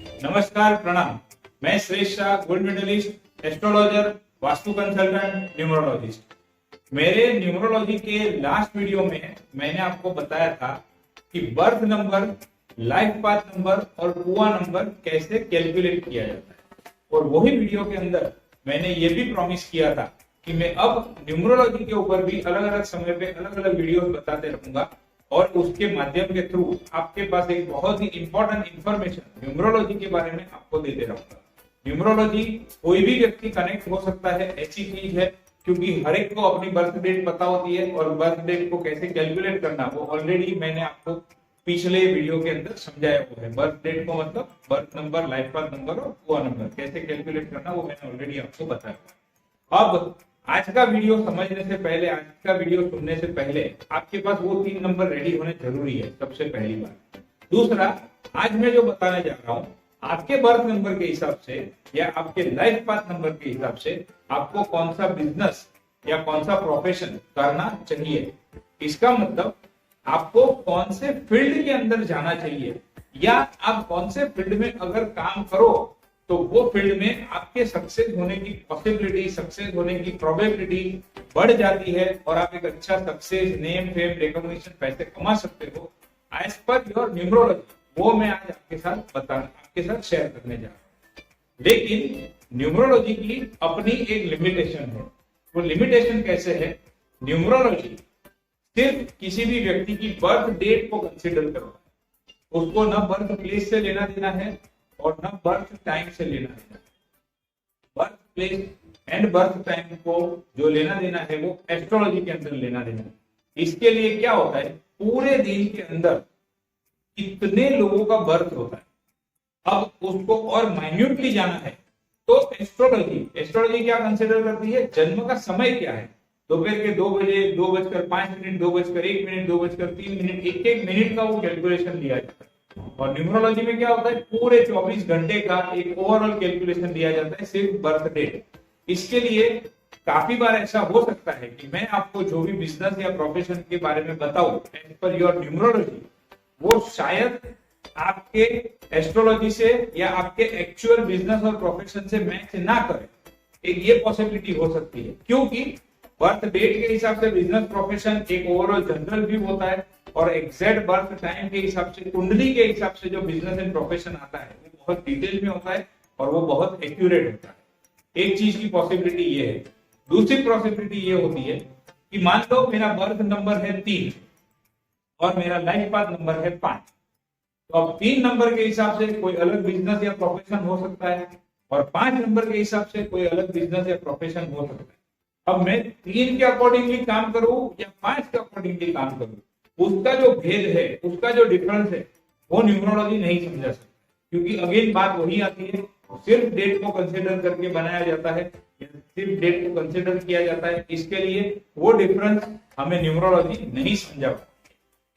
नमस्कार, प्रणाम। मैं Shreshth Shah, gold medallist, astrologer, vastu consultant, numerologist. मेरे न्यूमरोलॉजी के लास्ट वीडियो में मैंने आपको बताया था कि birth number, life path number और पुआ नंबर कैसे कैलकुलेट किया जाता है। और वही वीडियो के अंदर मैंने ये भी प्रॉमिस किया था कि मैं अब न्यूमरोलॉजी के ऊपर भी अलग अलग समय पे अलग अलग वीडियोस बताते रहूंगा और उसके माध्यम के थ्रू आपके पास एक बहुत ही इंपॉर्टेंट इंफॉर्मेशन न्यूमरोलॉजी के बारे में आपको देते रहूंगा। न्यूमरोलॉजी कोई भी व्यक्ति कनेक्ट हो सकता है, ऐसी चीज है क्योंकि हर एक को अपनी बर्थ डेट पता होती है और बर्थ डेट को कैसे कैलकुलेट करना वो ऑलरेडी मैंने आपको पिछले वीडियो के अंदर समझाया हुआ है। बर्थ डेट को मतलब birth number, life path number और पुआ नंबर कैसे कैलकुलेट करना वो मैंने ऑलरेडी आपको बताया। अब आज का वीडियो समझने से पहले, आज का वीडियो सुनने से पहले आपके पास वो 3 नंबर रेडी होने जरूरी है, सबसे पहली बात। दूसरा, आज मैं जो बताने जा रहा हूं आपके बर्थ नंबर के हिसाब से या आपके लाइफ पाथ नंबर के हिसाब से आपको कौन सा बिजनेस या कौन सा प्रोफेशन करना चाहिए। इसका मतलब आपको कौन से फील्ड के अंदर जाना चाहिए या आप कौन से फील्ड में अगर काम करो तो वो फील्ड में आपके सक्सेस होने की पॉसिबिलिटी, सक्सेस होने की प्रोबेबिलिटी बढ़ जाती है और आप एक अच्छा सक्सेस, नेम, फेम, रिकॉग्निशन, पैसे कमा सकते हो एज पर योर न्यूमरोलॉजी। वो मैं आज आपके साथ शेयर करने जा रहा हूं। लेकिन न्यूमरोलॉजी की अपनी एक लिमिटेशन है। वो लिमिटेशन कैसे है? न्यूमरोलॉजी सिर्फ किसी भी व्यक्ति की बर्थ डेट को कंसिडर करता है, उसको न बर्थ प्लेस से लेना देना है और न बर्थ टाइम से लेना देना है। Birth place and birth time को जो लेना देना है वो एस्ट्रोलॉजी के अंदर लेना देना है। इसके लिए क्या होता है, पूरे दिन के अंदर कितने लोगों का बर्थ होता है, अब उसको और माइन्यूटली जाना है तो एस्ट्रोलॉजी क्या कंसिडर करती है, जन्म का समय क्या है। दोपहर के 2 बजे, 2:05, 2:01, 2:03, 1 मिनट का वो कैलकुलेशन लिया जाता है। और न्यूमरोलॉजी में क्या होता है, पूरे 24 घंटे का एक ओवरऑल कैलकुलेशन दिया जाता है सिर्फ बर्थ डेट। इसके लिए काफी बार ऐसा हो सकता है कि मैं आपको जो भी बिजनेस या प्रोफेशन के बारे में बताऊं एज पर योर न्यूमरोलॉजी, वो शायद आपके एस्ट्रोलॉजी से या आपके एक्चुअल बिजनेस और प्रोफेशन से मैच ना करे। एक ये पॉसिबिलिटी हो सकती है क्योंकि बर्थ डेट के हिसाब से बिजनेस प्रोफेशन एक ओवरऑल जनरल व्यू होता है और एग्जैक्ट बर्थ टाइम के हिसाब से, कुंडली के हिसाब से जो बिजनेस एंड प्रोफेशन आता है वो बहुत डिटेल में होता है और वो बहुत एक्यूरेट होता है। एक चीज की पॉसिबिलिटी ये है। दूसरी पॉसिबिलिटी ये होती है कि मान लो मेरा बर्थ नंबर है 3 और मेरा लाइफ पाथ नंबर है 5, तो अब 3 नंबर के हिसाब से कोई अलग बिजनेस या प्रोफेशन हो सकता है और 5 नंबर के हिसाब से कोई अलग बिजनेस या प्रोफेशन हो सकता है। अब मैं 3 के अकॉर्डिंगली काम करूं या 5 के अकॉर्डिंगली काम करूं, उसका जो भेद है, उसका जो डिफरेंस है वो न्यूमरोलॉजी नहीं समझा सकती। क्योंकि अगेन बात वही आती है, सिर्फ डेट को कंसिडर करके बनाया जाता है, सिर्फ डेट को कंसिडर किया जाता है। इसके लिए वो डिफरेंस हमें न्यूमरोलॉजी नहीं समझा।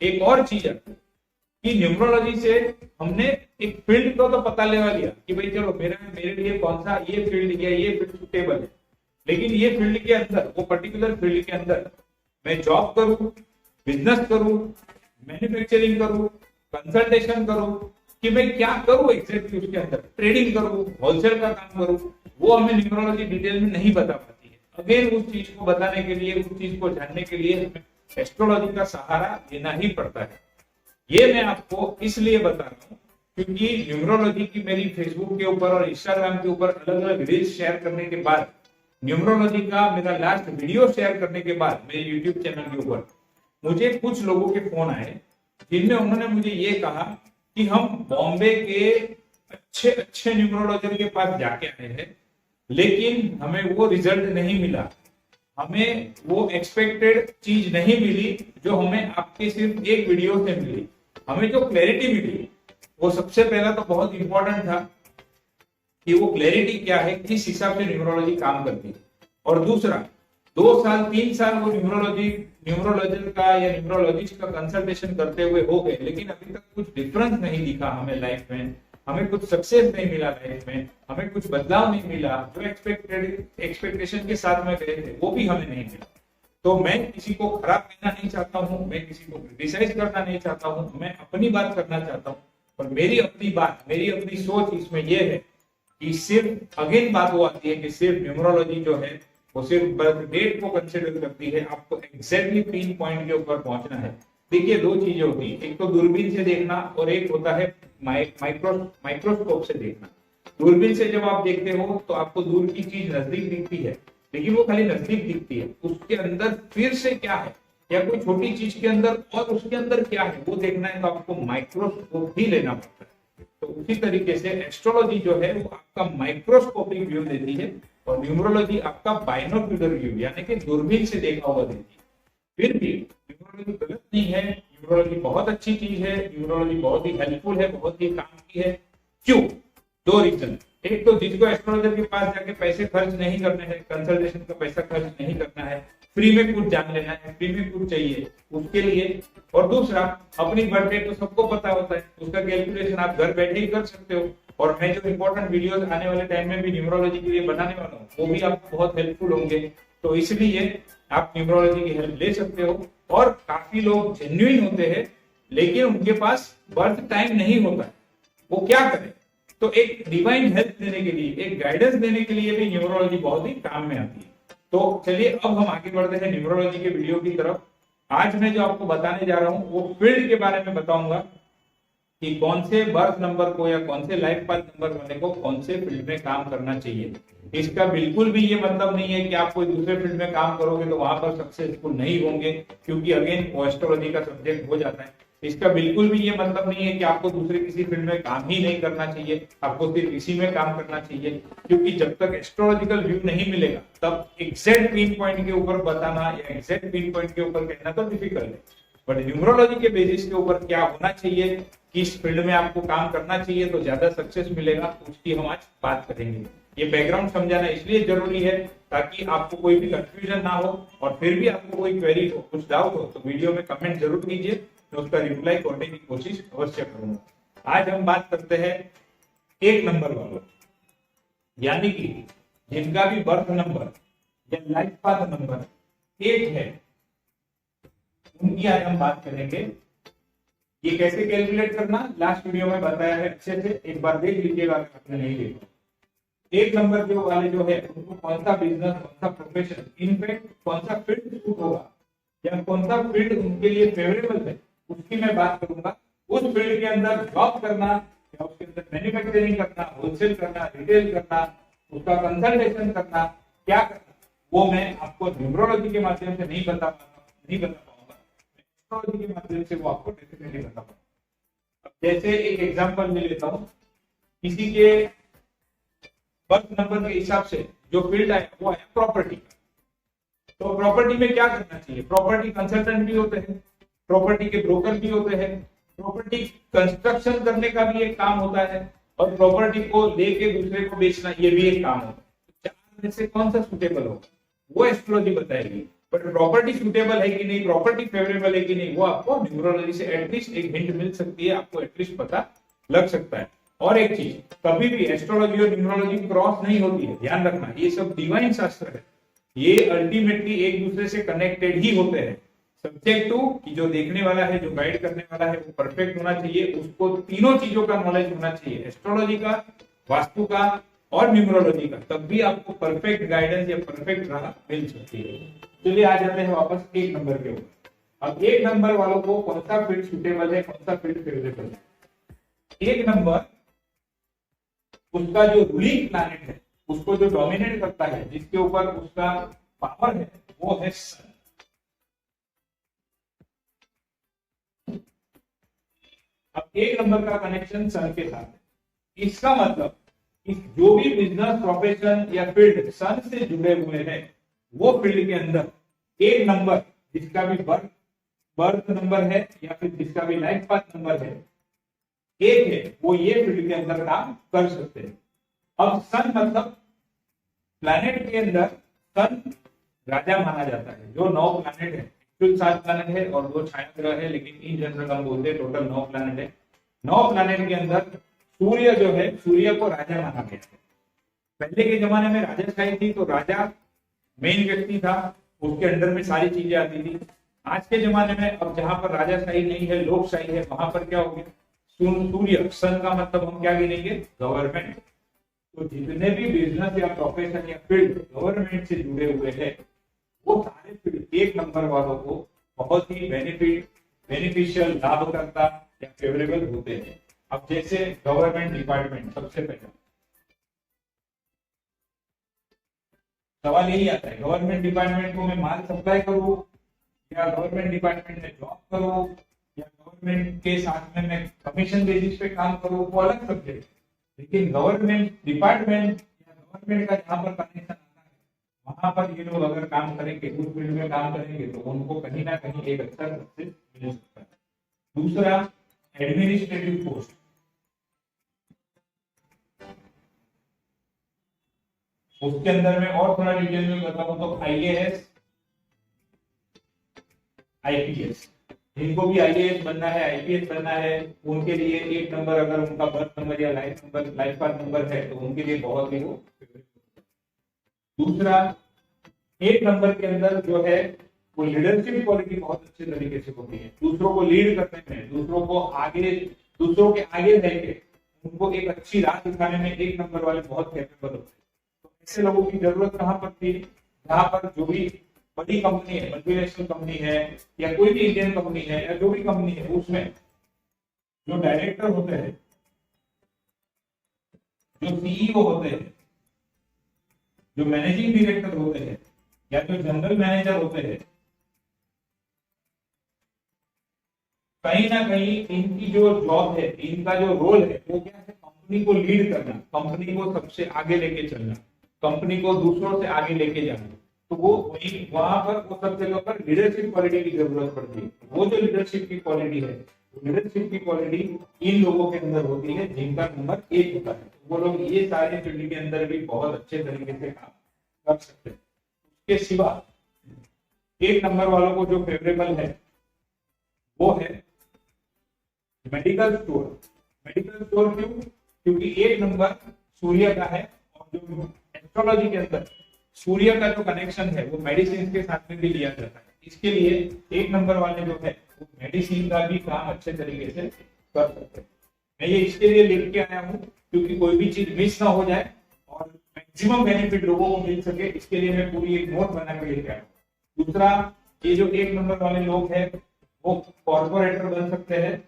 एक और चीज है कि न्यूमरोलॉजी से हमने एक फील्ड को तो पता लगा लिया कि भाई चलो मेरे लिए कौन सा ये फील्ड या ये फील्ड सुटेबल है, लेकिन ये फील्ड के अंदर, वो पर्टिकुलर फील्ड के अंदर मैं जॉब करूं, बिजनेस करूं, मैन्युफैक्चरिंग करूं, कंसल्टेशन करूं, कि मैं क्या करूं एग्जैक्टली उसके अंदर, ट्रेडिंग करूं, होलसेल का काम करूं, वो हमें न्यूमरोलॉजी डिटेल में नहीं बता पाती है। अगेन उस चीज को बताने के लिए, उस चीज को जानने के लिए हमें एस्ट्रोलॉजी का सहारा लेना ही पड़ता है। ये मैं आपको इसलिए बता रहा हूँ क्योंकि न्यूमरोलॉजी की मेरी फेसबुक के ऊपर और इंस्टाग्राम के ऊपर अलग अलग रील्स शेयर करने के बाद, न्यूमरोलॉजी का मेरा लास्ट वीडियो शेयर करने के बाद मेरे यूट्यूब चैनल के ऊपर मुझे कुछ लोगों के फोन आए जिनमें उन्होंने मुझे ये कहा कि हम बॉम्बे के अच्छे न्यूमरोलॉजर के पास जाके आए हैं लेकिन हमें वो रिजल्ट नहीं मिला, हमें वो एक्सपेक्टेड चीज नहीं मिली जो हमें आपके सिर्फ एक वीडियो से मिली। हमें जो क्लैरिटी मिली वो सबसे पहला तो बहुत इंपॉर्टेंट था कि वो क्लैरिटी क्या है, किस हिसाब से न्यूमरोलॉजी काम करती है। और दूसरा, 2 साल 3 साल वो न्यूमरोलॉजर का या न्यूमरोलॉजिस्ट का कंसल्टेशन करते हुए हो गए, लेकिन अभी तक कुछ डिफरेंस नहीं दिखा हमें लाइफ में, हमें कुछ सक्सेस नहीं मिला लाइफ में, हमें कुछ बदलाव नहीं मिला, जो एक्सपेक्टेशन के साथ में गए थे वो भी हमें नहीं मिला। तो मैं किसी को खराब कहना नहीं चाहता हूँ, मैं किसी को क्रिटिसाइज करना नहीं चाहता हूँ, मैं अपनी बात करना चाहता हूँ और मेरी अपनी सोच इसमें यह है कि सिर्फ अगेन बात वो आती है कि सिर्फ न्यूमरोलॉजी जो है वो सिर्फ बर्थ डेट को कंसिडर करती है, आपको एग्जैक्टली पिन पॉइंट के ऊपर पहुंचना है। देखिए दो चीजें होती है, एक तो दूरबीन से देखना और एक होता है माइक्रोस्कोप से देखना। दूरबीन से जब आप देखते हो तो आपको दूर की चीज नजदीक दिखती है, लेकिन वो खाली नजदीक दिखती है, उसके अंदर फिर से क्या है या कोई छोटी चीज के अंदर और उसके अंदर क्या है वो देखना है तो आपको माइक्रोस्कोप ही लेना पड़ता है। तो उसी तरीके से एस्ट्रोलॉजी जो है वो आपका माइक्रोस्कोपिक व्यू देती है और न्यूमरोलॉजी आपका बाइनोक्यूलर व्यू यानी कि दूरबीन से देखा हुआ देती है। फिर भी न्यूमरोलॉजी गलत नहीं है, न्यूमरोलॉजी बहुत अच्छी चीज है, न्यूमरोलॉजी बहुत ही हेल्पफुल है, बहुत ही काम की है। क्यों? दो रीजन। एक तो जिसको एस्ट्रोलॉजर के पास जाके पैसे खर्च नहीं करने हैं, कंसल्टेशन का पैसा खर्च नहीं करना है, फ्री में कुछ जान लेना है, फ्री में कुछ चाहिए उसके लिए। और दूसरा, अपनी बर्थ डेट तो सबको पता होता है, उसका कैलकुलेशन आप घर बैठे ही कर सकते हो। और मैं जो इंपॉर्टेंट वीडियोस आने वाले टाइम में भी न्यूमरोलॉजी के लिए बनाने वाला हूँ वो भी आपको बहुत हेल्पफुल होंगे। तो इसलिए आप न्यूमरोलॉजी की हेल्प ले सकते हो। और काफी लोग जेन्युइन होते हैं लेकिन उनके पास बर्थ टाइम नहीं होता है, वो क्या करें? तो एक डिवाइन हेल्प देने के लिए, एक गाइडेंस देने के लिए भी न्यूमरोलॉजी बहुत ही काम में आती है। तो चलिए अब हम आगे बढ़ते हैं न्यूमरोलॉजी के वीडियो की तरफ। आज मैं जो आपको बताने जा रहा हूँ वो फील्ड के बारे में बताऊंगा कि कौन से बर्थ नंबर को या कौन से लाइफ पाथ नंबर वाले को कौन से फील्ड में काम करना चाहिए। इसका बिल्कुल भी ये मतलब नहीं है कि आप कोई दूसरे फील्ड में काम करोगे तो वहां पर सक्सेसफुल नहीं होंगे, क्योंकि अगेन एस्ट्रोलॉजी का सब्जेक्ट हो जाता है। इसका बिल्कुल भी ये मतलब नहीं है कि आपको दूसरे किसी फील्ड में काम ही नहीं करना चाहिए, आपको सिर्फ इसी में काम करना चाहिए, क्योंकि जब तक एस्ट्रोलॉजिकल व्यू नहीं मिलेगा तब एग्जैक्ट पिन पॉइंट के ऊपर बताना या एग्जैक्ट पिन पॉइंट के ऊपर कहना तो डिफिकल्ट है। बट न्यूमरोलॉजी के बेसिस के ऊपर क्या होना चाहिए, किस फील्ड में आपको काम करना चाहिए तो ज्यादा सक्सेस मिलेगा, उसकी हम आज बात करेंगे। ये बैकग्राउंड समझाना इसलिए जरूरी है ताकि आपको कोई भी कंफ्यूजन ना हो, और फिर भी आपको कोई क्वेरी हो, कुछ डाउट हो तो वीडियो में कमेंट जरूर कीजिए, तो उसका रिप्लाई करने की कोशिश अवश्य करूंगा। आज हम बात करते हैं एक नंबर वालों, यानी कि जिनका भी बर्थ नंबर या लाइफ पाथ नंबर एक है, उनकी आज हम बात करेंगे। ये कैसे कैलकुलेट करना लास्ट वीडियो में बताया है, अच्छे से एक बार देख लीजिएगा अगर आपने नहीं देखा। एक नंबर जो वाले जो है उनको कौन सा बिजनेस, कौन सा प्रोफेशन, इनफैक्ट कौन सा फील्ड सूट होगा या कौन सा फील्ड उनके लिए फेवरेबल है, उसकी मैं बात करूंगा। उस फील्ड के अंदर जॉब करना या उसके अंदर मैन्युफैक्चरिंग करना, होलसेल करना, रिटेल करना, उसका कंसल्टेशन करना, क्या करना, वो मैं आपको न्यूमरोलॉजी के माध्यम से नहीं बता पाऊंगा, एस्ट्रोलॉजी के माध्यम से वो आपको डेफिनेटली बता पाऊंगा। अब जैसे एक एग्जांपल ले लेता हूँ, किसी के बर्थ नंबर के हिसाब से जो फील्ड आया वो आया प्रॉपर्टी का। तो प्रॉपर्टी में क्या करना चाहिए? प्रॉपर्टी कंसल्टेंट भी होते हैं, प्रॉपर्टी के ब्रोकर भी होते हैं, प्रॉपर्टी कंस्ट्रक्शन करने का भी एक काम होता है, और प्रॉपर्टी को लेके दूसरे को बेचना ये भी एक काम होता है। चार में से कौन सा सुटेबल होगा वो एस्ट्रोलॉजी बताएगी। बट प्रॉपर्टी सुटेबल है कि नहीं, प्रॉपर्टी फेवरेबल है कि नहीं, वो आपको न्यूमरोलॉजी से एटलीस्ट एक हिंट मिल सकती है, आपको एटलीस्ट पता लग सकता है। और एक चीज, कभी भी एस्ट्रोलॉजी और न्यूमरोलॉजी क्रॉस नहीं होती है, ध्यान रखना, ये सब डिवाइन शास्त्र है, ये अल्टीमेटली एक दूसरे से कनेक्टेड ही होते हैं। सब्जेक्ट टू कि जो देखने वाला है, जो गाइड करने वाला है, वो परफेक्ट होना चाहिए, उसको तीनों चीजों का नॉलेज होना चाहिए, एस्ट्रोलॉजी का, वास्तु का और न्यूमरोलॉजी का, तब भी आपको परफेक्ट गाइडेंस या परफेक्ट राह मिल सकती है। चलिए आ जाते हैं वापस एक नंबर के ऊपर। अब एक नंबर वालों को कौन सा फील्ड सुटेबल है, कौन सा फील्ड फेवरेबल है। एक नंबर उसका जो रूलिंग प्लैनेट है, उसको जो डोमिनेट करता है, जिसके ऊपर उसका पावर है, वो है सन। अब एक नंबर का कनेक्शन सन के साथ है। इसका मतलब कि जो भी बिजनेस, प्रोफेशन या फील्ड सन से जुड़े हुए हैं, वो फील्ड के अंदर एक नंबर जिसका भी बर्थ नंबर है या फिर जिसका भी लाइफ पाथ नंबर है एक है, वो ये फील्ड के अंदर काम कर सकते हैं। अब सन मतलब प्लैनेट के अंदर सन राजा माना जाता है। जो 9 प्लैनेट है, एक्चुअल 7 प्लैनेट है और 2 छाया ग्रह है, लेकिन इन जनरल हम बोलते हैं टोटल 9 प्लैनेट है। 9 प्लैनेट के अंदर सूर्य जो है, सूर्य को राजा माना गया है। पहले के जमाने में राजाशाही थी, तो राजा मेन व्यक्ति था, उसके अंडर में सारी चीजें आती थी। आज के जमाने में अब जहां पर राजाशाही नहीं है, लोकशाही है, वहां पर क्या हो गया, सूर्य, सन का मतलब हम क्या गिनेंगे, गवर्नमेंट। तो जितने भी बिजनेस या प्रोफेशन या फील्ड गवर्नमेंट से जुड़े हुए हैं, वो सारे फील्ड एक नंबर वालों को बहुत ही बेनिफिशियल, लाभ करता या फेवरेबल होते हैं। अब जैसे गवर्नमेंट डिपार्टमेंट, सबसे पहले सवाल यही आता है, गवर्नमेंट डिपार्टमेंट को मैं माल सप्लाई करूं या गवर्नमेंट डिपार्टमेंट में जॉब करूं या गवर्नमेंट के साथ में मैं कमीशन बेसिस पे काम करूं, वो अलग सब्जेक्ट। लेकिन गवर्नमेंट डिपार्टमेंट या गवर्नमेंट का जहां पर कनेक्शन आता है, वहां पर ये लोग अगर काम करेंगे, उस फील्ड में काम करेंगे, तो उनको कहीं ना कहीं एक अच्छा सक्सेस मिल सकता है। दूसरा, एडमिनिस्ट्रेटिव पोस्ट। उसके अंदर में और थोड़ा डिटेल में बताऊं तो IAS, IPS, जिनको भी IAS बनना है, IPS बनना है, उनके लिए एक नंबर, अगर उनका बर्थ नंबर या लाइफ पाथ नंबर है, तो उनके लिए बहुत ही वो। दूसरा, एक नंबर के अंदर जो है वो लीडरशिप क्वालिटी बहुत अच्छे तरीके से होती है। दूसरों को लीड करने में, दूसरों के आगे रहकर उनको एक अच्छी राह दिखाने में एक नंबर वाले बहुत कैपेबल होते हैं। ऐसे लोगों की जरूरत कहां पड़ती है, जहां पर जो भी बड़ी कंपनी है, मल्टीनेशनल कंपनी है या कोई भी इंडियन कंपनी है या जो भी कंपनी है, उसमें जो डायरेक्टर होते हैं, जो CEO होते हैं, जो मैनेजिंग डायरेक्टर होते हैं या जो जनरल मैनेजर होते हैं, कहीं ना कहीं इनकी जो जॉब है, इनका जो रोल है, वो क्या है, कंपनी को लीड करना, कंपनी को सबसे आगे लेके चलना, कंपनी को दूसरों से आगे लेके जाना। तो वो वही वहां पर वो सब जगह पर लीडरशिप क्वालिटी की जरूरत पड़ती है। वो जो लीडरशिप की क्वालिटी है, लीडरशिप की क्वालिटी इन लोगों के अंदर होती है जिनका नंबर 1 होता है। वो लोग ये सारे फील्ड के अंदर भी बहुत अच्छे तरीके से काम कर सकते हैं। उसके सिवा एक नंबर वालों को जो फेवरेबल है वो है मेडिकल स्टोर। मेडिकल स्टोर क्यों? क्योंकि एक नंबर सूर्य का है, और जो एस्ट्रोलॉजी के अंदर सूर्य का जो कनेक्शन है वो मेडिसिन के साथ में भी लिया जाता है। इसके लिए एक नंबर वाले जो है वो मेडिसिन का भी काम अच्छे तरीके से कर सकते हैं। मैं ये इसके लिए लिख के आया हूँ क्योंकि कोई भी चीज मिस ना हो जाए और मैक्सिमम बेनिफिट लोगों को मिल सके, इसके लिए मैं पूरी एक नोट बना के लेके आया हूँ। दूसरा, ये जो एक नंबर वाले लोग हैं वो कॉर्पोरेटर बन सकते हैं।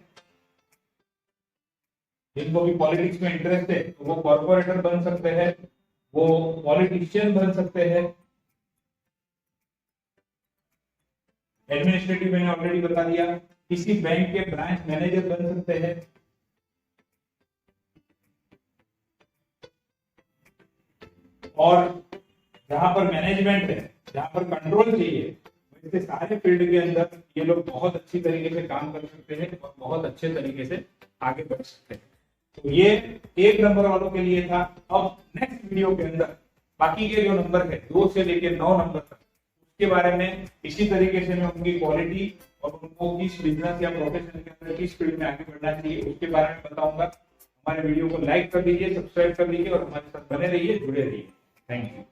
जिनको भी पॉलिटिक्स में इंटरेस्ट है तो वो कॉर्पोरेटर बन सकते हैं, वो पॉलिटिशियन बन सकते हैं। एडमिनिस्ट्रेटिव मैंने ऑलरेडी बता दिया, किसी बैंक के ब्रांच मैनेजर बन सकते हैं। और जहां पर मैनेजमेंट है, जहां पर कंट्रोल चाहिए, वैसे सारे फील्ड के अंदर ये लोग बहुत अच्छी तरीके से काम कर सकते हैं और बहुत अच्छे तरीके से आगे बढ़ सकते हैं। तो ये एक नंबर वालों के लिए था। अब नेक्स्ट वीडियो के अंदर बाकी के जो नंबर है 2 से लेकर 9 नंबर तक, उसके बारे में इसी तरीके से मैं उनकी क्वालिटी और उनको किस बिजनेस या प्रोफेशन के अंदर किस फील्ड में आगे बढ़ना चाहिए उसके बारे में बताऊंगा। हमारे वीडियो को लाइक कर दीजिए, सब्सक्राइब कर लीजिए और हमारे साथ बने रहिए, जुड़े रहिए। Thank you.